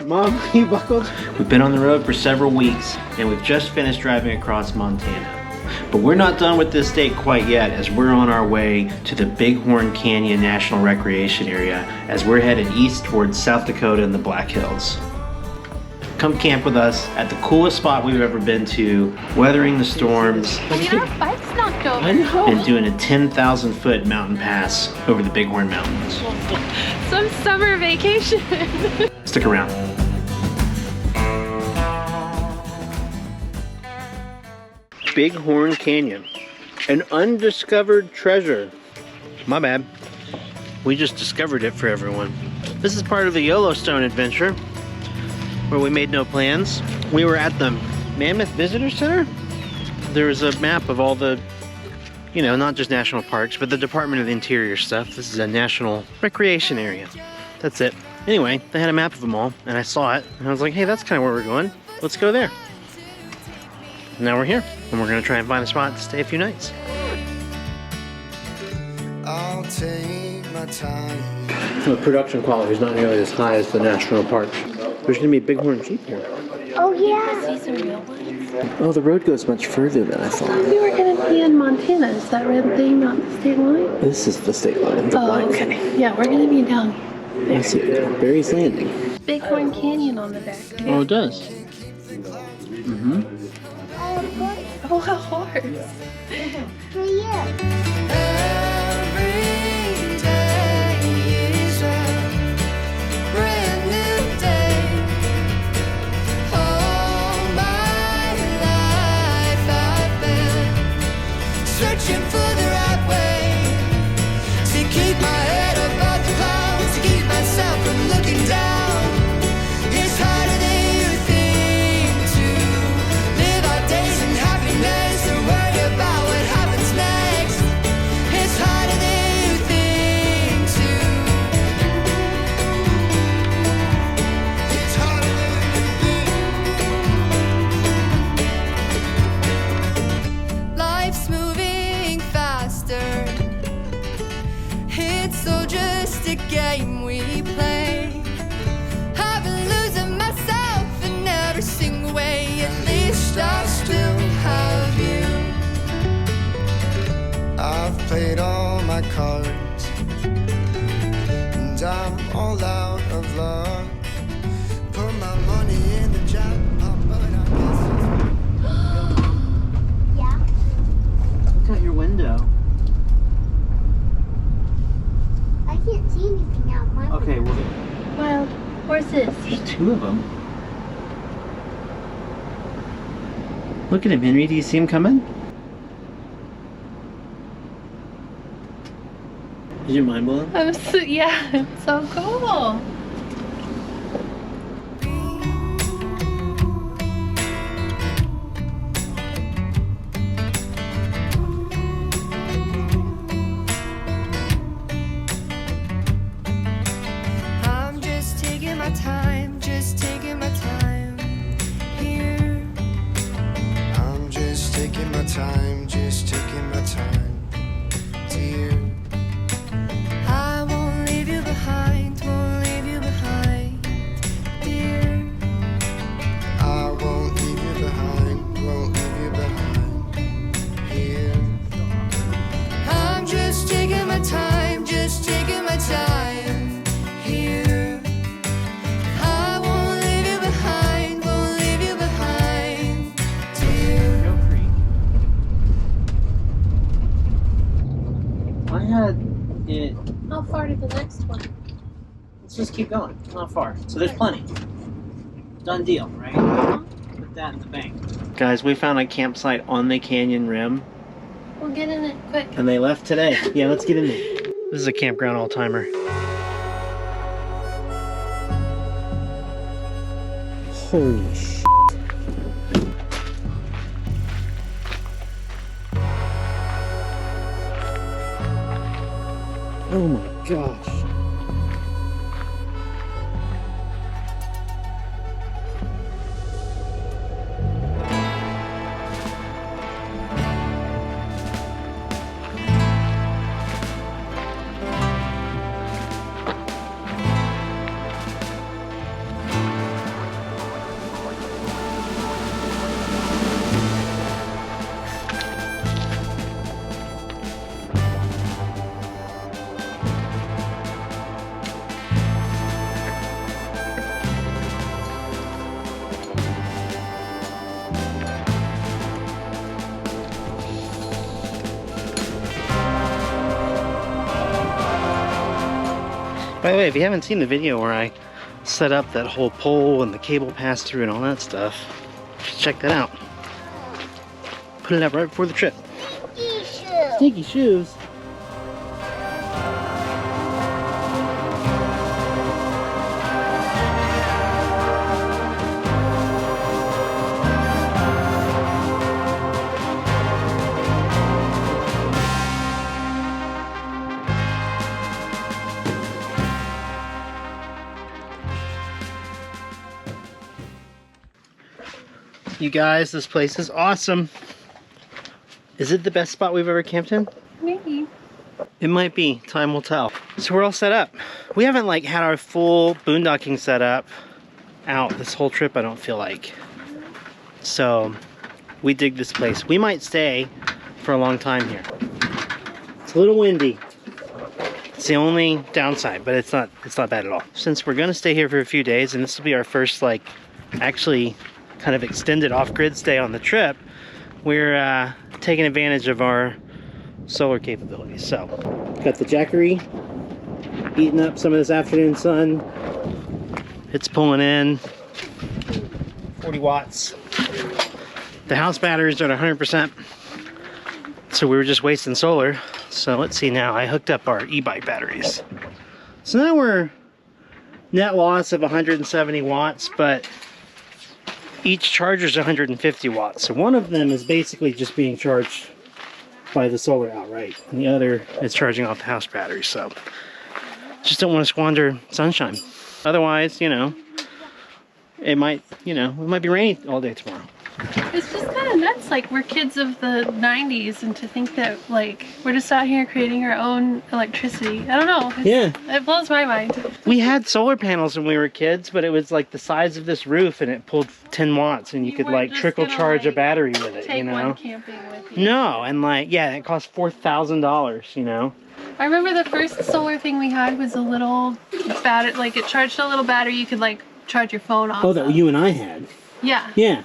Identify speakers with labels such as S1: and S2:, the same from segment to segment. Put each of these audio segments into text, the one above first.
S1: Mom, you buckled?
S2: We've been on the road for several weeks, and we've just finished driving across Montana. But we're not done with this state quite yet, as we're on our way to the Bighorn Canyon National Recreation Area as we're headed east towards South Dakota and the Black Hills. Come camp with us at the coolest spot we've ever been to, weathering the storms,
S3: I mean, our bike's knocked over.
S1: I know.
S2: and doing a 10,000-foot mountain pass over the Bighorn Mountains.
S3: Some summer vacation.
S2: Stick around. Bighorn Canyon, an undiscovered treasure. My bad. We just discovered it for everyone. This is part of the Yellowstone adventure, where we made no plans. We were at the Mammoth Visitor Center. There was a map of all the, you know, not just national parks, but the Department of the Interior stuff. This is a national recreation area. That's it. Anyway, they had a map of them all, and I saw it, and I was like, hey, that's kind of where we're going. Let's go there. Now we're here, and we're gonna try and find a spot to stay a few nights.
S4: I'll take my time.
S1: The production quality is not nearly as high as the national parks. There's gonna be bighorn sheep here.
S3: Oh yeah. See some real ones.
S1: Oh, the road goes much further than I thought.
S3: We were gonna be in Montana. Is that red thing not the state line?
S1: This is the state line, the
S3: Oh,
S1: blank.
S3: okay. Yeah, we're gonna be down
S1: I see it. Barry's Landing.
S3: Bighorn Canyon on the back.
S1: Oh, it does. Mm-hmm.
S3: Oh, a horse.
S4: For you. Every day is a brand new day. All my life I've been searching for the right way to keep my head above the clouds, to keep myself from looking down. It's harder than you think to live our days in happiness, to worry about what happens next. It's harder than you think to. It's harder than you think. Life's moving faster. It's all just a game we play. I've been losing myself in every single way. At least I still have you. I've played all my cards, and I'm all out of luck. Put my money in the jackpot, but I guess
S3: Yeah.
S2: Look out your window.
S4: I can't see anything out my
S2: Okay, well,
S3: Wild horses.
S2: there's two of them. Look at him, Henry. Do you see him coming? Is your mind blown?
S3: I'm so, yeah, it's so cool.
S4: I'm just taking my time, just taking my time here. I'm just taking my time, just taking my time, dear. I won't leave you behind, won't leave you behind, dear. I won't leave you behind, won't leave you behind, here. I'm just taking my time, just taking my time here. I won't leave you behind, won't leave you behind, dear.
S2: Go free. I had it.
S3: How far to the next one?
S2: Let's just keep going. Not far. So there's plenty. Done deal, right? Put that in the bank. Guys, we found a campsite on the canyon rim,
S3: We'll get in it quick.
S2: and they left today. Yeah, let's get in there. This is a campground all-timer.
S1: Holy sh**. Oh my gosh.
S2: By the way, if you haven't seen the video where I set up that whole pole and the cable pass through and all that stuff, just check that out. Put it up right before the trip.
S5: Stinky shoes.
S2: Stinky shoes. You guys, this place is awesome. Is it the best spot we've ever camped in?
S3: Maybe.
S2: It might be. Time will tell. So we're all set up. We haven't like had our full boondocking set up out this whole trip, I don't feel like. So we dig this place. We might stay for a long time here. It's a little windy. It's the only downside, but it's not bad at all. Since we're gonna stay here for a few days, and this will be our first like actually kind of extended off-grid stay on the trip, we're taking advantage of our solar capabilities. So, got the Jackery eating up some of this afternoon sun. It's pulling in 40 watts. The house batteries are at 100%, so we were just wasting solar. So let's see now, I hooked up our e-bike batteries. So now we're net loss of 170 watts, but each charger is 150 watts. So one of them is basically just being charged by the solar outright, and the other is charging off the house battery. So just don't want to squander sunshine. Otherwise, you know, it might be rainy all day tomorrow.
S3: It's just kind of nuts. Like, we're kids of the 90s, and to think that, like, we're just out here creating our own electricity. I don't know. It blows my mind.
S2: We had solar panels when we were kids, but it was like the size of this roof, and it pulled 10 watts, and you could like trickle charge a battery with it, you know?
S3: Take one camping with you.
S2: No, and like, yeah, it cost $4,000, you know?
S3: I remember the first solar thing we had was a little battery, like it charged a little battery you could like charge your phone off.
S2: Oh, that you and I had.
S3: Yeah.
S2: Yeah.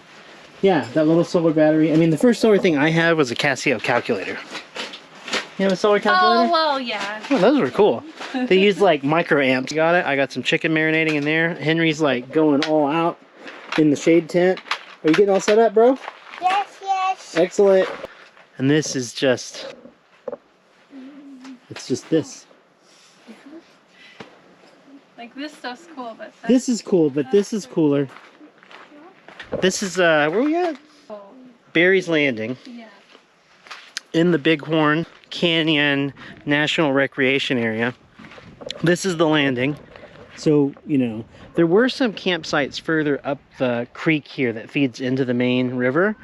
S2: Yeah, that little solar battery. I mean, the first solar thing I had was a Casio calculator. You have a solar calculator?
S3: Oh, well, yeah.
S2: Oh, those were cool. They use like microamps. You got it? I got some chicken marinating in there. Henry's like going all out in the shade tent. Are you getting all set up, bro?
S5: Yes, yes.
S2: Excellent. And this is just, it's just this.
S3: Like, this stuff's cool, but
S2: This is cool, but this is cooler. This is, where we at? Barry's Landing.
S3: Yeah.
S2: In the Bighorn Canyon National Recreation Area. This is the landing. So, you know, there were some campsites further up the creek here that feeds into the main river.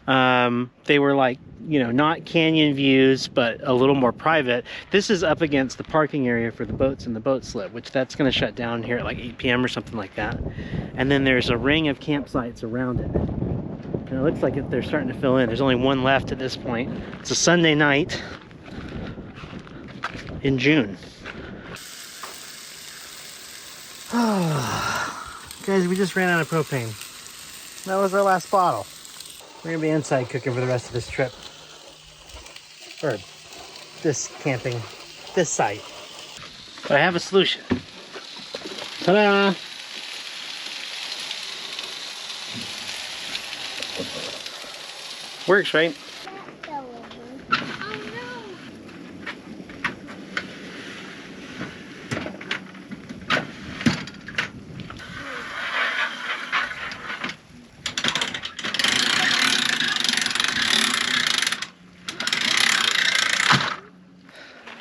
S2: They were like, you know, not canyon views, but a little more private. This is up against the parking area for the boats and the boat slip, which that's going to shut down here at like 8 p.m. or something like that. And then there's a ring of campsites around it. And it looks like they're starting to fill in. There's only one left at this point. It's a Sunday night in June. Guys, we just ran out of propane. That was our last bottle. We're gonna be inside cooking for the rest of this trip. Or this camping, this site. But I have a solution. Ta-da! Works, right?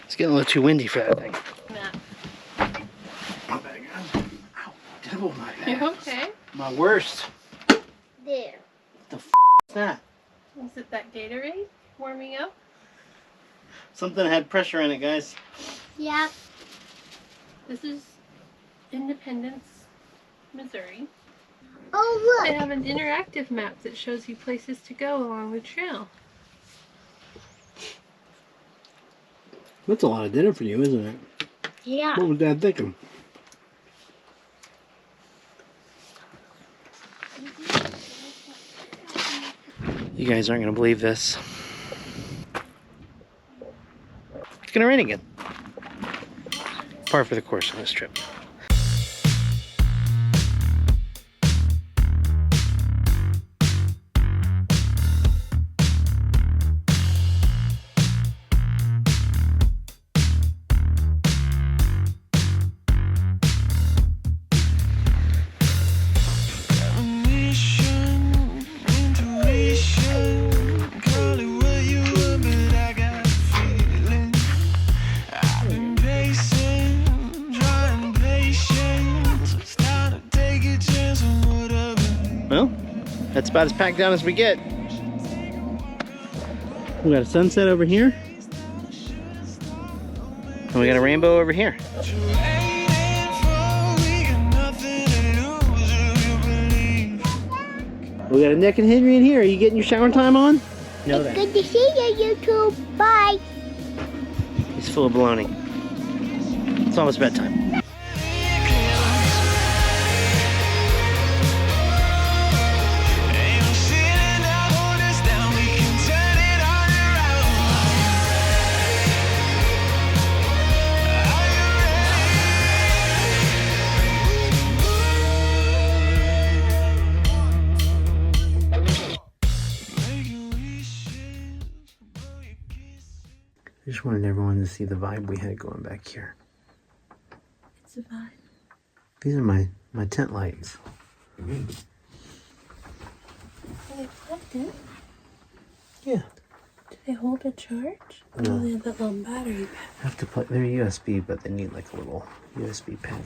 S2: It's getting a little too windy for that thing. My bad, guys. Ow, devil, my bad.
S3: You okay?
S2: My worst.
S5: There.
S2: The f is that?
S3: Is it that Gatorade warming up?
S2: Something had pressure in it, guys.
S5: Yeah.
S3: This is Independence, Missouri.
S5: Oh,
S3: They
S5: look.
S3: have an interactive map that shows you places to go along the trail.
S1: That's a lot of dinner for you, isn't it?
S5: Yeah.
S1: What was Dad thinking?
S2: You guys aren't gonna believe this. It's gonna rain again. par for the course on this trip. Well, that's about as packed down as we get. We got a sunset over here. And we got a rainbow over here. We got a Nick and Henry in here. Are you getting your shower time on? No,
S5: It's good to see you, YouTube. Bye.
S2: He's full of baloney. It's almost bedtime. I just wanted everyone to see the vibe we had going back here.
S3: It's a vibe.
S2: These are my tent lights.
S3: Are they plugged in?
S2: Yeah.
S3: Do they hold a charge?
S2: No.
S3: Oh, they have that long battery pack.
S2: Have to plug. They're USB, but they need like a little USB pen.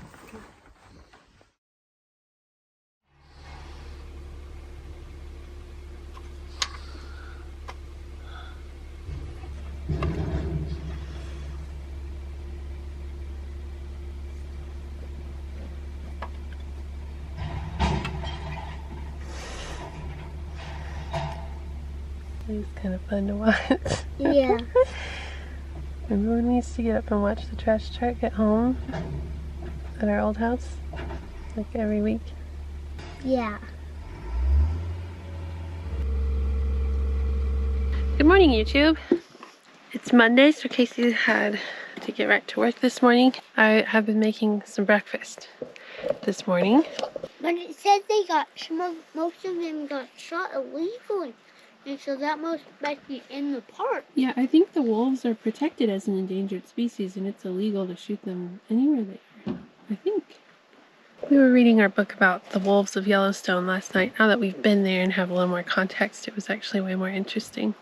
S3: It's kind of fun to watch.
S5: Yeah.
S3: Remember when we used to get up and watch the trash truck at home? At our old house? Like every week?
S5: Yeah.
S3: Good morning, YouTube. It's Monday, so Casey had to get right to work this morning. I have been making some breakfast this morning.
S5: But it says they got most of them got shot illegally. And so that must be in the park.
S3: Yeah, I think the wolves are protected as an endangered species and it's illegal to shoot them anywhere they are. I think. We were reading our book about the wolves of Yellowstone last night. Now that we've been there and have a little more context, it was actually way more interesting.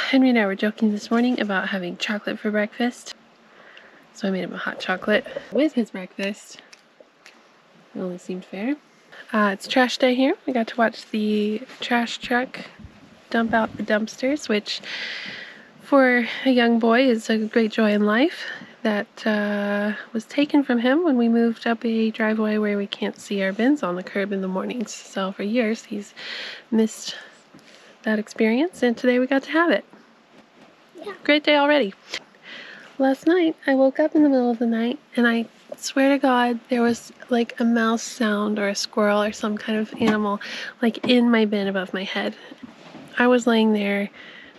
S3: Henry and I were joking this morning about having chocolate for breakfast. So I made him a hot chocolate with his breakfast. It only seemed fair. It's trash day here. We got to watch the trash truck dump out the dumpsters, which for a young boy is a great joy in life. That was taken from him when we moved up a driveway where we can't see our bins on the curb in the mornings. So for years he's missed that experience, and today we got to have it.
S5: Yeah.
S3: Great day already. Last night I woke up in the middle of the night and I swear to God there was like a mouse sound or a squirrel or some kind of animal like in my bin above my head. I was laying there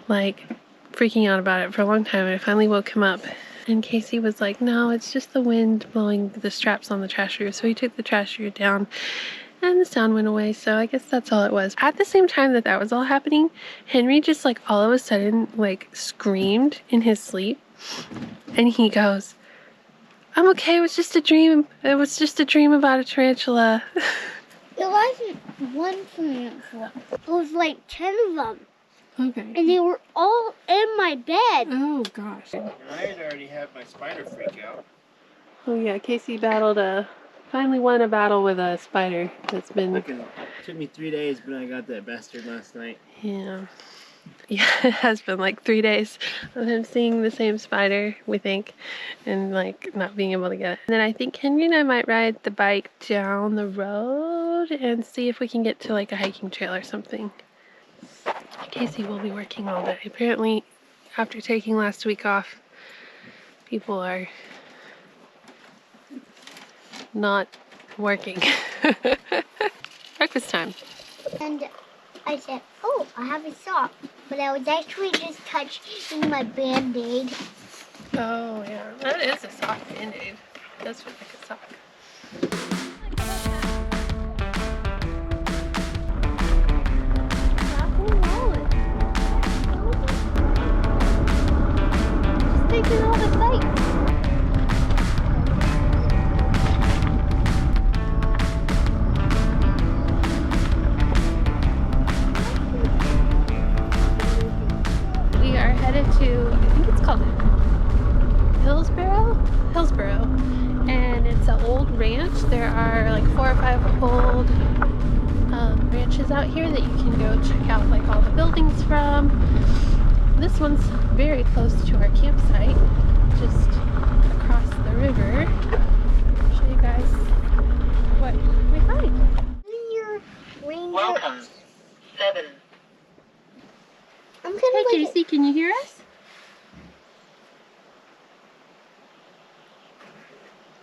S3: like freaking out about it for a long time, and I finally woke him up. And Casey was like, no, it's just the wind blowing the straps on the trash chute. So he took the trash chute down and the sound went away. So I guess that's all it was. At the same time that was all happening, Henry just like all of a sudden like screamed in his sleep. And he goes, I'm okay, it was just a dream. It was just a dream about a tarantula.
S5: It wasn't one tarantula. It was like 10 of them.
S3: Okay.
S5: And they were all in my bed.
S3: Oh gosh.
S2: I had already had my spider freak out.
S3: Oh yeah, Casey finally won a battle with a spider that's been...
S2: It took me 3 days, but I got that bastard last night.
S3: Yeah. Yeah, it has been like 3 days of him seeing the same spider, we think, and like not being able to get it. And then I think Henry and I might ride the bike down the road and see if we can get to like a hiking trail or something. Casey will be working all day. Apparently, after taking last week off, people are not working. Breakfast time.
S5: And I said, oh, I have a sock. But I was actually just touching my Band-Aid.
S3: Oh, yeah. That is a sock Band-Aid. That's what like a sock.
S5: Taking all the sights.
S3: We are headed to, I think it's called Hillsboro, and it's an old ranch. There are like 4 or 5 old ranches out here that you can go check out like all the buildings from. This one's very close to our campsite, just across the river. I'll show you guys what we find.
S6: Welcome. 7.
S5: I'm gonna
S3: Hey
S5: like
S3: JC, can you hear us?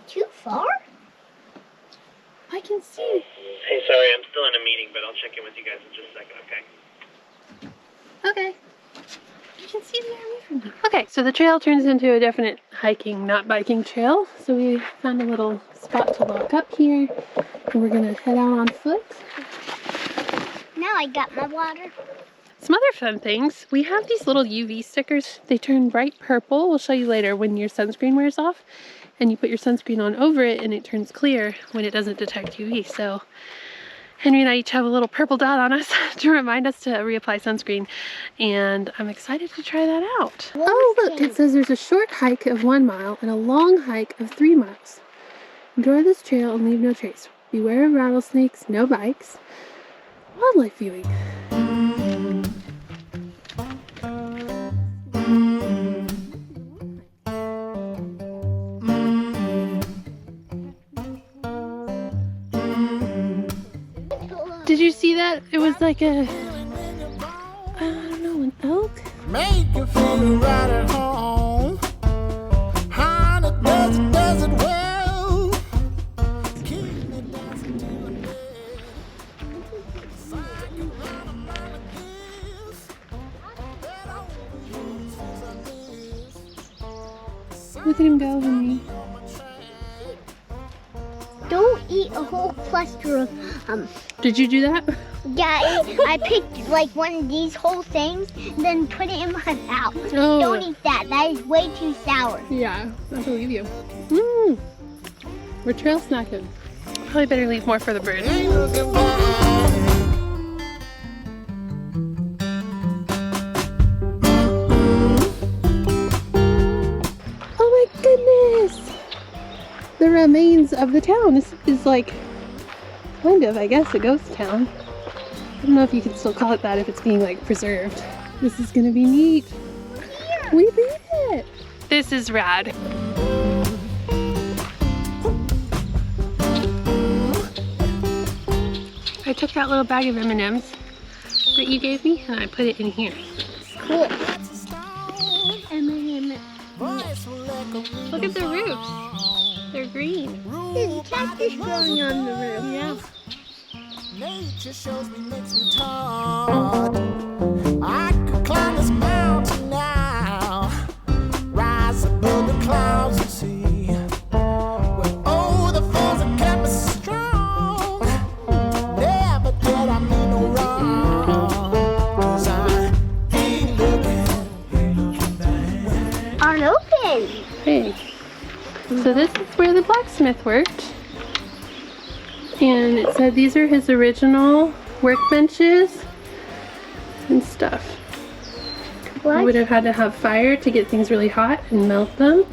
S5: too far.
S3: I can see.
S2: Hey, sorry, I'm still in a meeting, but I'll check in with you guys in just a second, okay?
S3: Okay. You can see the army from here. Okay, so the trail turns into a definite hiking, not biking trail. So we found a little spot to walk up here, and we're gonna head out on foot.
S5: Now I got my water.
S3: Some other fun things. We have these little UV stickers. They turn bright purple. We'll show you later when your sunscreen wears off. And you put your sunscreen on over it and it turns clear when it doesn't detect UV. So Henry and I each have a little purple dot on us to remind us to reapply sunscreen. And I'm excited to try that out. Oh, look, it says there's a short hike of 1 mile and a long hike of 3 miles. Enjoy this trail and leave no trace. Beware of rattlesnakes, no bikes. Wildlife viewing. Did you see that? It was like a, I don't know, an elk?
S7: Make you feel right at home. Honey, does it well. Keep me dancing till the bed. Psyching round a man of gifts. That only uses a list.
S3: Look at him go, Henry.
S5: Don't eat a whole cluster of
S3: Did you do that?
S5: Yeah, I picked like one of these whole things, then put it in my mouth.
S3: Oh.
S5: Don't eat that. That is way too sour.
S3: Yeah, I believe you. We're trail snacking. Probably better leave more for the birds.
S7: Ain't looking back.
S3: Oh my goodness! The remains of the town. This is like, kind of, I guess, a ghost town. I don't know if you can still call it that if it's being like preserved. This is gonna be neat. We made it! This is rad. I took that little bag of M&Ms that you gave me and I put it in here.
S5: Cool.
S3: Look at the roofs. They're green.
S5: There's a cactus growing on the roof.
S3: Yeah.
S7: Nature shows me, makes me tired. I could climb this mountain now, rise above the clouds and see. Well, oh, the falls that kept me strong. Never did I mean no wrong. 'Cause I ain't looking back.
S5: Aren't open.
S3: Hey. So this is where the blacksmith worked. And it said these are his original workbenches and stuff.
S5: What?
S3: He would have had to have fire to get things really hot and melt them.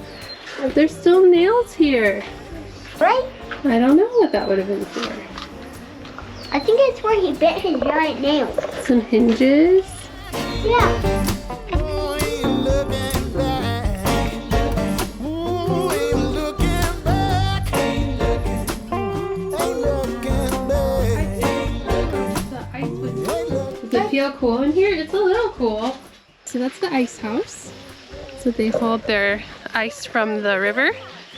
S3: But there's still nails here.
S5: Right?
S3: I don't know what that would have been for.
S5: I think it's where he bit his giant nails.
S3: Some hinges.
S5: Yeah.
S7: Ooh, ain't looking back. Ooh, ain't looking back. Ain't looking back.
S3: The ice would... Does it feel cool in here? It's a little cool. So that's the ice house. So they hold their ice from the river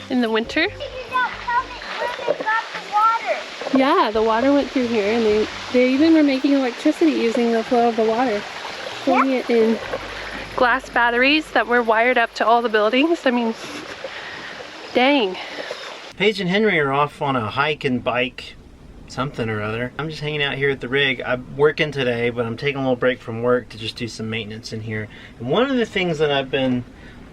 S3: in the winter.
S5: Figured out how where they got the water.
S3: Yeah, the water went through here, and they even were making electricity using the flow of the water. Putting it in glass batteries that were wired up to all the buildings. I mean, dang.
S2: Paige and Henry are off on a hike and bike something or other. I'm just hanging out here at the rig. I'm working today, but I'm taking a little break from work to just do some maintenance in here. And one of the things that I've been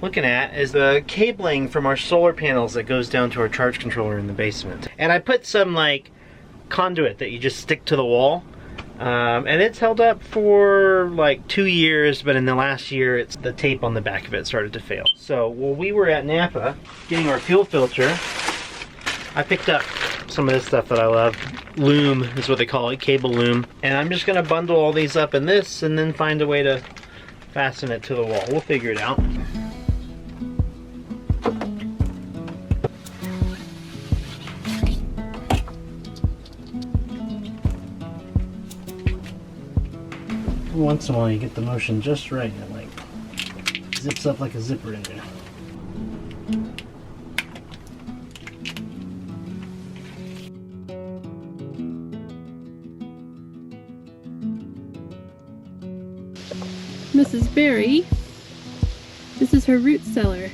S2: looking at is the cabling from our solar panels that goes down to our charge controller in the basement. And I put some like conduit that you just stick to the wall. And it's held up for like 2 years, but in the last year, the tape on the back of it started to fail. So while we were at Napa getting our fuel filter, I picked up some of this stuff that I love. Loom is what they call it, cable loom. And I'm just gonna bundle all these up in this and then find a way to fasten it to the wall. We'll figure it out. Once in a while you get the motion just right and it like zips up like a zipper in there.
S3: Mrs. Berry, this is her root cellar.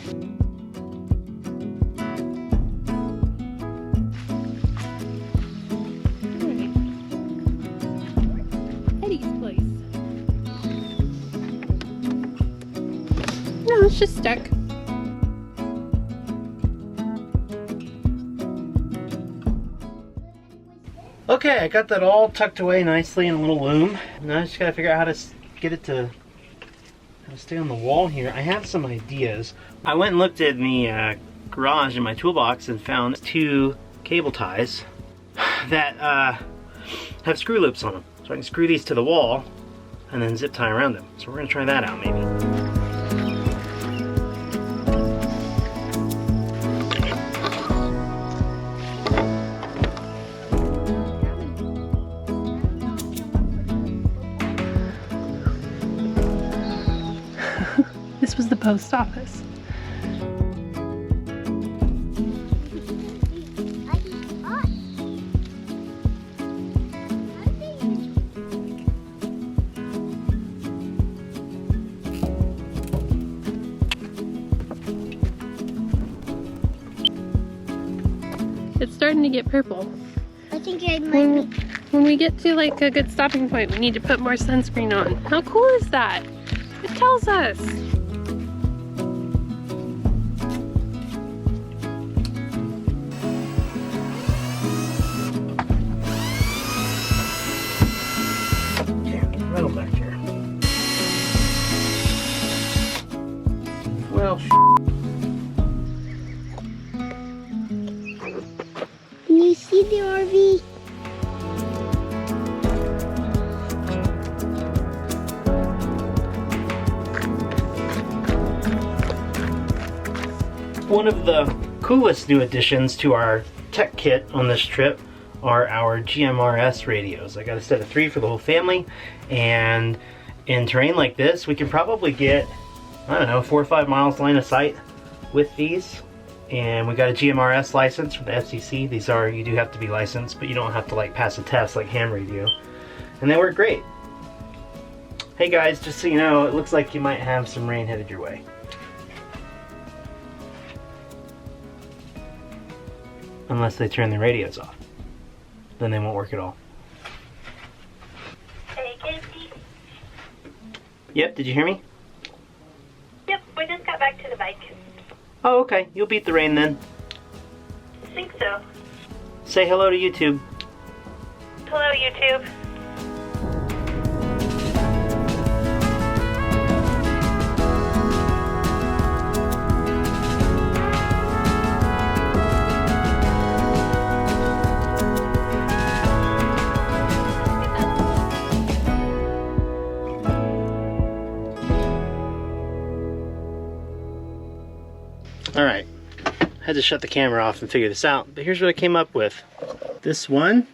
S3: Eddie's place. No, it's just stuck.
S2: Okay, I got that all tucked away nicely in a little loom. Now I just gotta figure out how to get it to stay on the wall here. I have some ideas. I went and looked in the garage in my toolbox and found 2 cable ties that have screw loops on them. So I can screw these to the wall and then zip tie around them. So we're gonna try that out maybe.
S3: This was the post office. It's starting to get purple.
S5: I think I might be.
S3: When we get to like a good stopping point, we need to put more sunscreen on. How cool is that? It tells us.
S2: Metal back here. Well,
S5: Can you see the RV?
S2: one of the coolest new additions to our tech kit on this trip are our GMRS radios. I got a set of 3 for the whole family, and in terrain like this we can probably get, I don't know, 4 or 5 miles line of sight with these. And we got a GMRS license from the FCC. These are, you do have to be licensed, but you don't have to like pass a test like ham radio. And they work great. Hey guys, just so you know, it looks like you might have some rain headed your way. Unless they turn the radios off. Then they won't work at all.
S6: Hey, Casey.
S2: Yep, did you hear me?
S6: Yep, we just got back to the bike.
S2: Oh, okay. You'll beat the rain then.
S6: I think so.
S2: Say hello to YouTube.
S6: Hello, YouTube.
S2: Alright, had to shut the camera off and figure this out, but here's what I came up with. This one,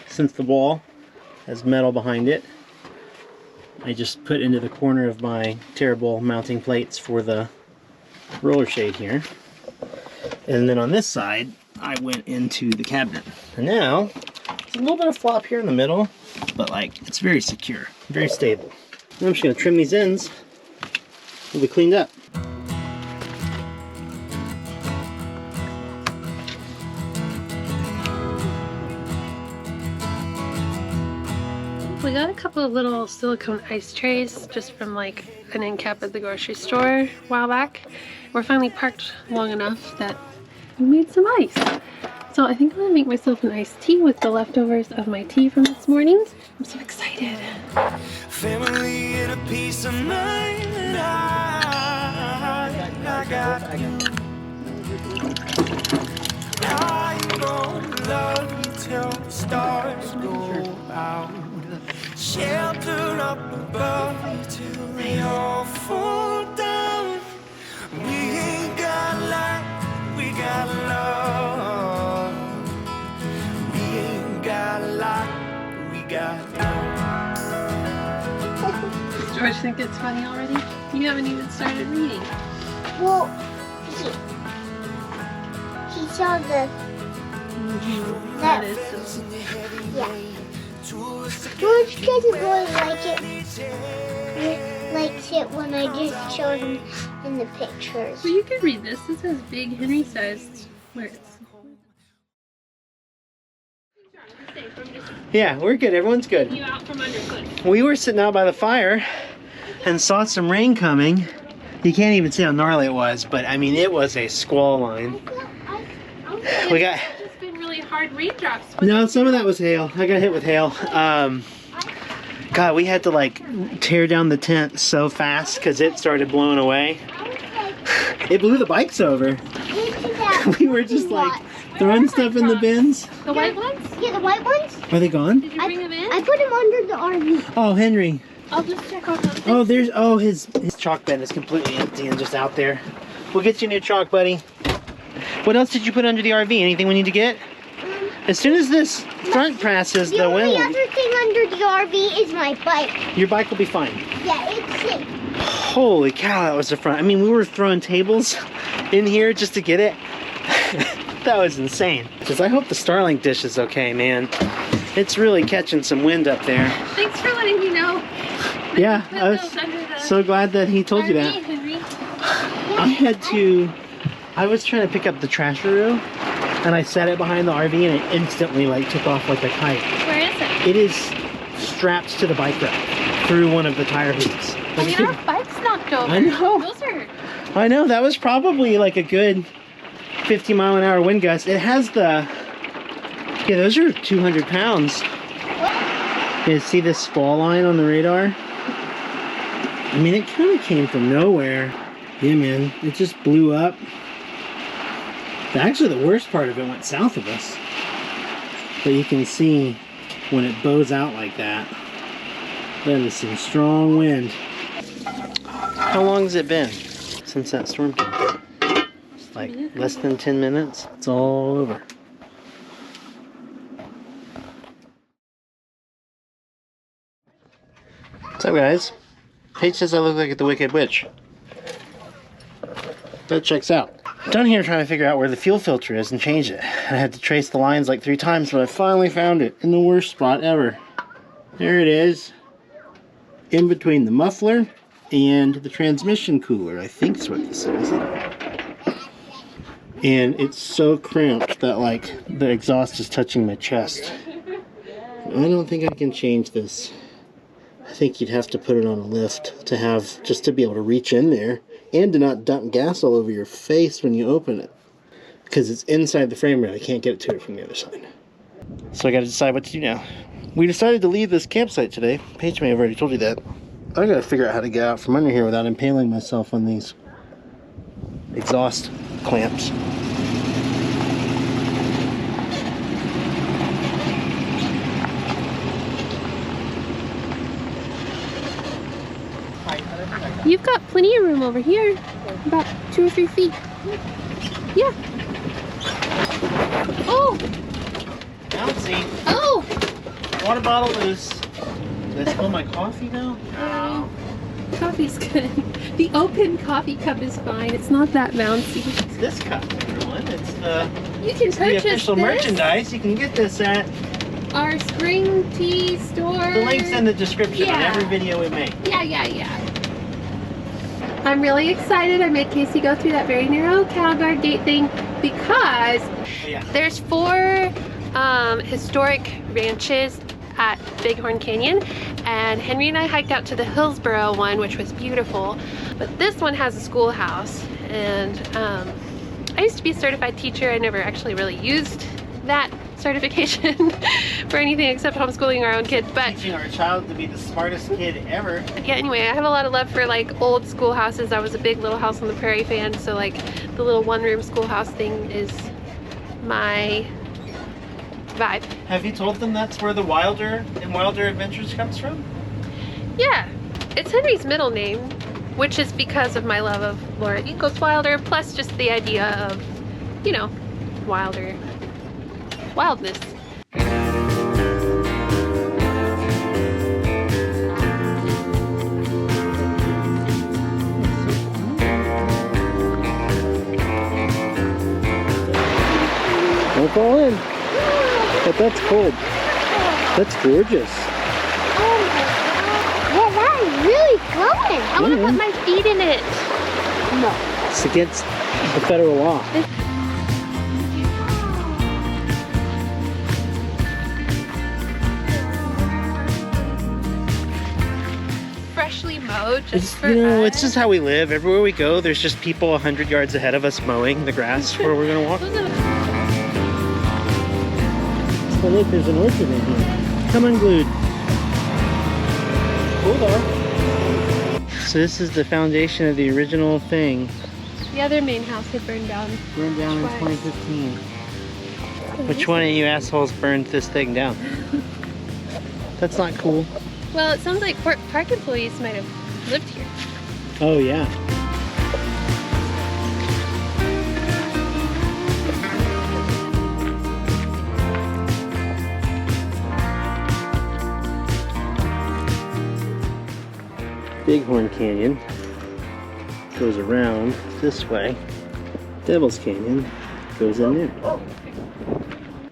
S2: since the wall has metal behind it, I just put into the corner of my terrible mounting plates for the roller shade here. And then on this side, I went into the cabinet. And now, there's a little bit of flop here in the middle, but like, it's very secure, very stable. And I'm just gonna trim these ends It'll be cleaned up.
S3: We got a couple of little silicone ice trays just from like an end cap at the grocery store a while back. We're finally parked long enough that we made some ice. So I think I'm gonna make myself an iced tea with the leftovers of my tea from this morning. I'm so excited.
S4: Family and a peace of mind. I got you. I'm gonna love you till the stars go out. Shelter up above you till they all fall down. We ain't got light, we got love. We ain't got light, we got
S3: Does George think it's funny already? You haven't even started reading.
S5: Well, he saw the
S3: That is so
S5: yeah. George doesn't really like it. Likes it when I just showed him in the pictures.
S3: Well, you could read this. This has big Henry-sized words.
S2: Yeah, we're good. Everyone's good.
S3: You out from underfoot.
S2: We were sitting out by the fire and saw some rain coming. You can't even see how gnarly it was, but I mean, it was a squall line. We got...
S3: It's been really hard raindrops.
S2: No, some of that was hail. I got hit with hail. God, we had to like tear down the tent so fast because it started blowing away. It blew the bikes over. We were just like throwing stuff in the bins.
S3: The white ones?
S5: Yeah, the white ones.
S2: Are they gone?
S3: Did you bring them in?
S5: I put them under the RV.
S2: Oh, Henry.
S3: I'll just check on them.
S2: Oh, his chalk bin is completely empty and just out there. We'll get you a new chalk, buddy. What else did you put under the RV? Anything we need to get? As soon as this front passes, the
S5: only
S2: wind.
S5: other thing under the RV is my bike.
S2: Your bike will be fine.
S5: Yeah, it's safe.
S2: Holy cow, that was the front. I mean, we were throwing tables in here just to get it. That was insane. Because I hope the Starlink dish is okay, man. It's really catching some wind up there.
S3: Thanks for letting me know.
S2: Yeah, I was so glad that he told you that.
S3: Henry.
S2: I was trying to pick up the trasheroo, and I set it behind the RV, and it instantly like took off like a kite.
S3: Where is it?
S2: It is strapped to the bike rack through one of the tire hoops.
S3: I mean, our bike's knocked over.
S2: I know.
S3: Those are...
S2: I know, that was probably like a good 50-mile-an-hour wind gust. It has the... Yeah, those are 200 pounds. You see this fall line on the radar? I mean, it kind of came from nowhere. Yeah, man, it just blew up. Actually, the worst part of it went south of us. But you can see when it bows out like that, that is some strong wind. How long has it been since that storm came? It's like less than 10 minutes. It's all over. What's up, guys? Paige says I look like the Wicked Witch. That checks out. I'm down here trying to figure out where the fuel filter is and change it. I had to trace the lines like 3 times, but I finally found it in the worst spot ever. There it is. In between the muffler and the transmission cooler. I think that's what this is. And it's so cramped that like the exhaust is touching my chest. I don't think I can change this. I think you'd have to put it on a lift to have, just to be able to reach in there and to not dump gas all over your face when you open it. Because it's inside the frame rail, I can't get it to it from the other side. So I gotta decide what to do now. We decided to leave this campsite today. Paige may have already told you that. I gotta figure out how to get out from under here without impaling myself on these exhaust clamps.
S3: You've got plenty of room over here. About 2 or 3 feet. Yeah. Oh!
S2: Bouncy.
S3: Oh!
S2: Water bottle loose. Did I spill my coffee now?
S3: Coffee's good. The open coffee cup is fine. It's not that bouncy.
S2: It's this cup, everyone. It's the
S3: You can purchase
S2: official
S3: this.
S2: merchandise. You can get this at
S3: Our spring tea store.
S2: the links in the description on
S3: Yeah.
S2: every video we make.
S3: Yeah. I'm really excited. I made Casey go through that very narrow cattle guard gate thing because there's 4 historic ranches at Bighorn Canyon, and Henry and I hiked out to the Hillsboro one, which was beautiful, but this one has a schoolhouse, and I used to be a certified teacher. I never actually really used that certification for anything except homeschooling our own kids, but
S2: Teaching our child to be the smartest kid ever.
S3: yeah, anyway, I have a lot of love for like old schoolhouses. I was a big Little House on the Prairie fan, so like the little one-room schoolhouse thing is my vibe.
S2: Have you told them that's where the Wilder and Wilder Adventures comes from?
S3: Yeah, it's Henry's middle name, which is because of my love of Laura Ingalls Wilder, plus just the idea of, you know, Wilder. Wildness.
S1: Don't fall in. But that's cold. That's gorgeous.
S5: Oh my god. Yeah, that is really going.
S3: I want to put my feet in it.
S5: No.
S1: It's against the federal law.
S3: Freshly mowed, just for
S2: You know,
S3: us.
S2: it's just how we live. Everywhere we go, there's just people 100 yards ahead of us mowing the grass where we're gonna walk.
S1: Oh look, there's an orchard in here. Come unglued. Cool though.
S2: So this is the foundation of the original thing.
S3: The other main house had burned down.
S2: Burned down in
S3: Twice.
S2: 2015. Which one of you assholes burned this thing down? That's not cool.
S3: Well, it sounds like park employees might have lived here.
S1: Oh yeah. Bighorn Canyon goes around this way. Devil's Canyon goes in there.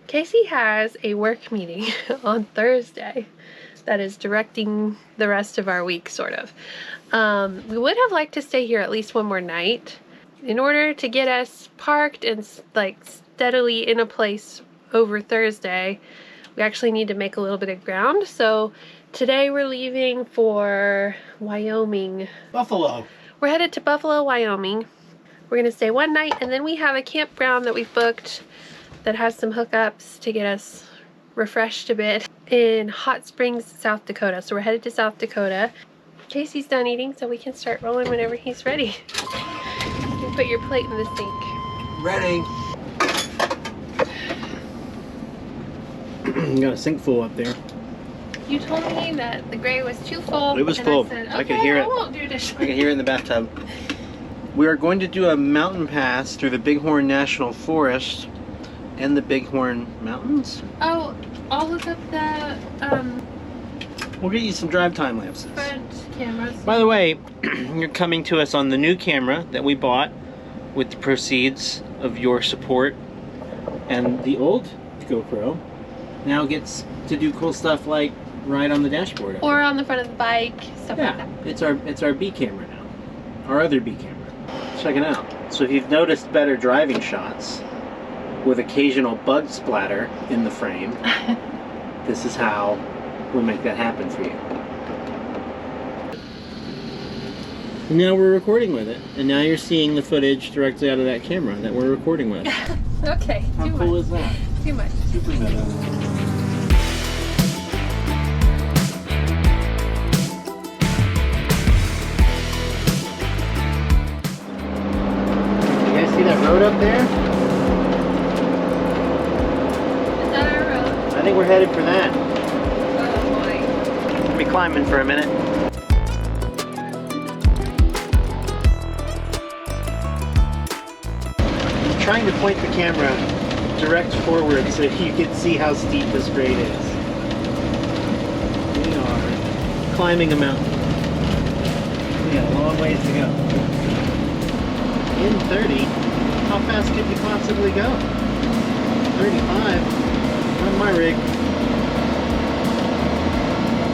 S3: Casey has a work meeting on Thursday that is directing the rest of our week, sort of. We would have liked to stay here at least one more night. In order to get us parked and like steadily in a place over Thursday, we actually need to make a little bit of ground. So today we're leaving for Wyoming.
S2: Buffalo.
S3: We're headed to Buffalo, Wyoming. We're gonna stay one night, and then we have a campground that we've booked that has some hookups to get us refreshed a bit in Hot Springs, South Dakota. So we're headed to South Dakota. Casey's done eating, so we can start rolling whenever he's ready. You can put your plate in the sink.
S2: Ready.
S1: You got a sink full up there.
S3: You told me that the gray was too full.
S2: It was
S3: and
S2: full.
S3: I said,
S2: I could
S3: okay,
S2: hear
S3: I
S2: it.
S3: won't do this.
S2: I can hear it in the bathtub. We are going to do a mountain pass through the Bighorn National Forest and the Bighorn Mountains.
S3: Oh, I'll look up the
S2: We'll get you some drive time lapses.
S3: front cameras.
S2: By the way, you're coming to us on the new camera that we bought with the proceeds of your support. And the old GoPro now gets to do cool stuff like ride on the dashboard.
S3: Or on the front of the bike, stuff like
S2: Yeah,
S3: that.
S2: it's our B camera now. Our other B camera. Check it out. So if you've noticed better driving shots with occasional bug splatter in the frame, this is how we'll make that happen for you. And now we're recording with it. And now you're seeing the footage directly out of that camera that we're recording with.
S3: Okay,
S2: How
S3: too
S2: cool
S3: much.
S2: is that?
S3: Too much.
S2: Super meta. You guys see that road up there?
S3: Is that our road?
S2: I think we're headed for that.
S3: Oh boy.
S2: We'll be climbing for a minute. I'm trying to point the camera direct forward so you can see how steep this grade is. We are climbing a mountain. We got a long ways to go. In 30, how fast could you possibly go? 35 on my rig.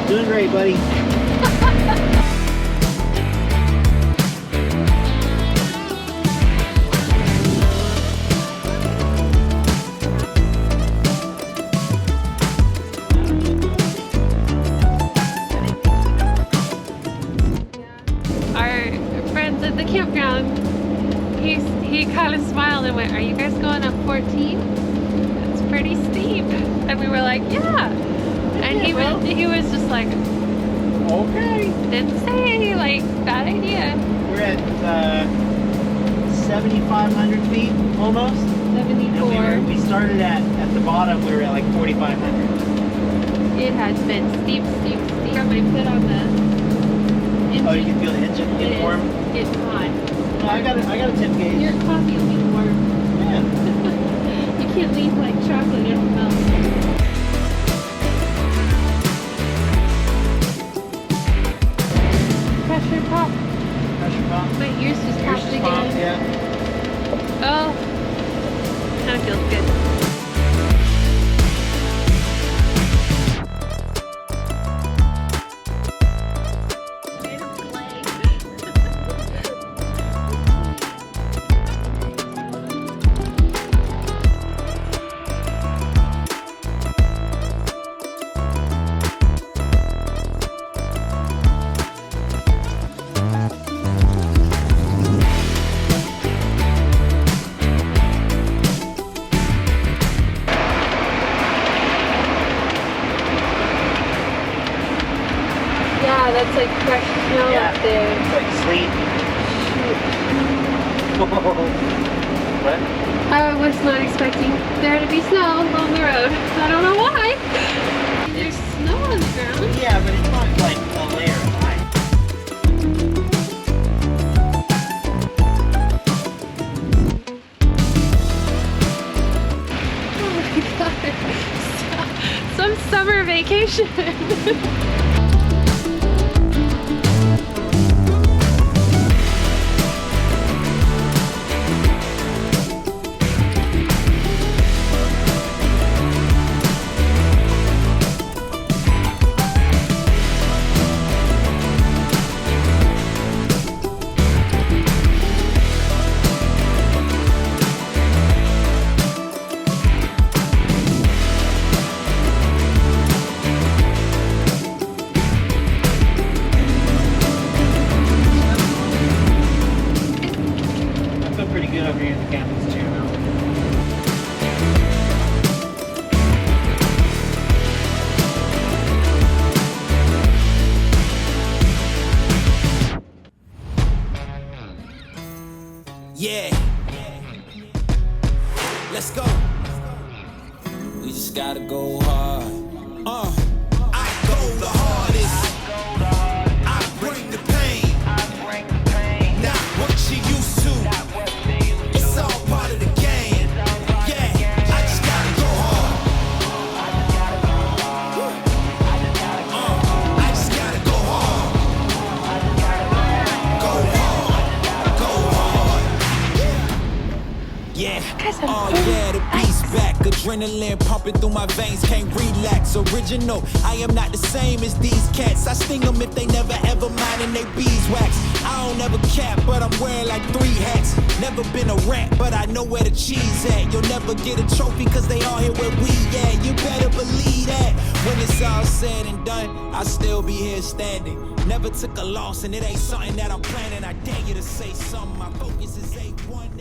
S2: Doing great, buddy.
S3: campground, he kind of smiled and went, "Are you guys going up 14? It's pretty steep." And we were like, "Yeah." And he was just like,
S2: Okay.
S3: didn't say like bad idea.
S2: We're at 7,500 feet almost.
S3: 74.
S2: And we started at the bottom. We were at like 4,500.
S3: It has been steep. Got my foot on the engine.
S2: Oh, you can feel the engine getting warm.
S3: It's hot.
S2: Oh, I got a tip gauge.
S3: Your coffee will be warm.
S2: Yeah.
S3: You can't leave like chocolate, it'll melt. Pressure pop.
S2: Pressure pump.
S3: My ears just
S2: Yours
S3: popped
S2: is
S3: again.
S2: pumped, yeah.
S3: Oh, kind of feels good. Yeah, that's like fresh snow
S2: Yeah.
S3: up there.
S2: It's like sleet. What?
S3: I was not expecting there to be snow along the road. I don't know why. There's snow on the ground.
S2: Yeah, but it's not like a layer of ice.
S3: Oh my god. Some summer vacation.
S2: Over here in the captain's chair now.
S7: Yeah. Let's go. We just gotta go hard. I go the hardest. I bring the pain. Not what you used to. It's all part of the game. Yeah, I just gotta go hard. I just gotta go hard. Go hard. Yeah. Oh yeah, the beast back. Adrenaline pumping through my veins, can't relax. Original, I am not the same as these cats. I sting them if they never ever mindin' they beeswax. I don't ever cap, but I'm wearing like 3 hats. Never been a rat, but I know where the cheese at. You'll never get a trophy, cause they all here where we at. You better believe that. When it's all said and done, I'll still be here standing. Never took a loss, and it ain't something that I'm planning. I dare you to say something. My focus is A1.